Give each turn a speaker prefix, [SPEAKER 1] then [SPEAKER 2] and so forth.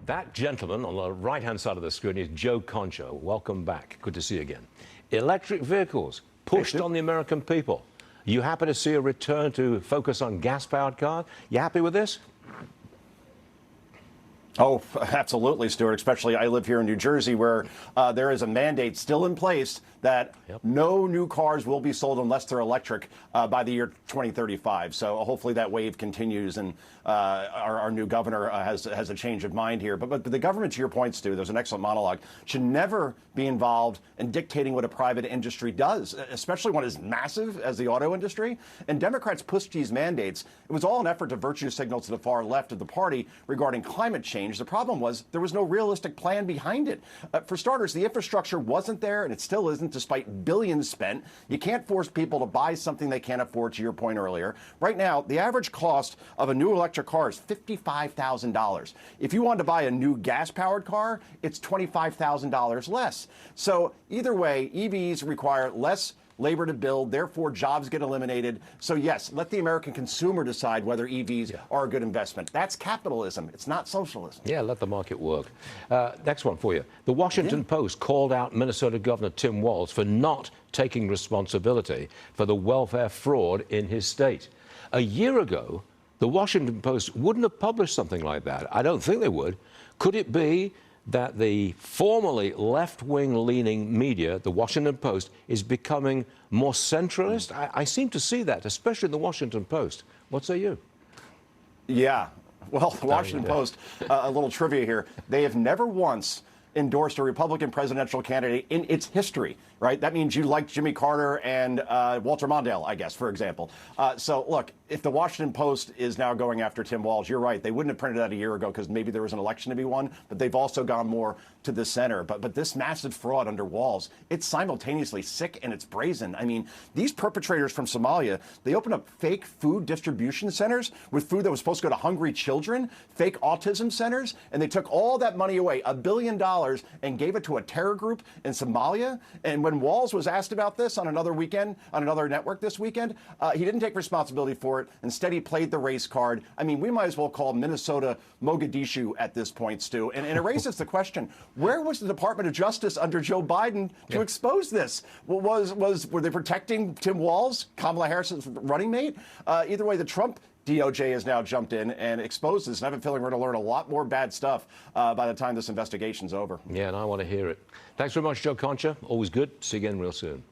[SPEAKER 1] That gentleman on the right-hand side of the screen is Joe Concha. Welcome back. Good to see you again. Electric vehicles pushed on the American people. You happy to see a return to focus on gas-powered cars? You happy with this?
[SPEAKER 2] Oh, absolutely, Stuart. Especially I live here in New Jersey, where there is a mandate still in place that no new cars will be sold unless they're electric by the year 2035. So hopefully that wave continues, and our new governor has a change of mind here. But the government, to your point, Stu, there's an excellent monologue, should never be involved in dictating what a private industry does, especially one as massive as the auto industry. And Democrats pushed these mandates. It was all an effort to virtue signal to the far left of the party regarding climate change. The problem was there was no realistic plan behind it. For starters, the infrastructure wasn't there, and it still isn't, despite billions spent. You can't force people to buy something they can't afford, to your point earlier. Right now, the average cost of a new electric car is $55,000. If you want to buy a new gas-powered car, it's $25,000 less. So either way, EVs require less labor to build, therefore jobs get eliminated. So yes, let the American consumer decide whether EVs are a good investment. That's capitalism. It's not socialism.
[SPEAKER 1] Yeah, let the market work. Next one for you. The Washington Post called out Minnesota Governor Tim Walz for not taking responsibility for the welfare fraud in his state. A year ago, the Washington Post wouldn't have published something like that. I don't think they would. Could it be that the formerly left-wing leaning media, the Washington Post, is becoming more centralist? I seem to see that, especially in the Washington Post. What say you?
[SPEAKER 2] Yeah. Well, the Washington Post, a little trivia here, they have never once endorsed a Republican presidential candidate in its history, right? That means you like Jimmy Carter and Walter Mondale, I guess, for example. So, look, if the Washington Post is now going after Tim Walz, you're right. They wouldn't have printed that a year ago because maybe there was an election to be won, but they've also gone more to the center. But this massive fraud under Walz, it's simultaneously sick and it's brazen. I mean, these perpetrators from Somalia, they opened up fake food distribution centers with food that was supposed to go to hungry children, fake autism centers, and they took all that money away, $1 billion, and gave it to a terror group in Somalia. And when Walz was asked about this on another weekend, on another network this weekend, he didn't take responsibility for it. Instead, he played the race card. I mean, we might as well call Minnesota Mogadishu at this point, Stu. And it raises the question, where was the Department of Justice under Joe Biden to expose this? Were they protecting Tim Walz, Kamala Harris's running mate? Either way, the Trump DOJ has now jumped in and exposed this, and I have a feeling we're going to learn a lot more bad stuff by the time this investigation's over.
[SPEAKER 1] Yeah, and I want to hear it. Thanks very much, Joe Concha. Always good. See you again real soon.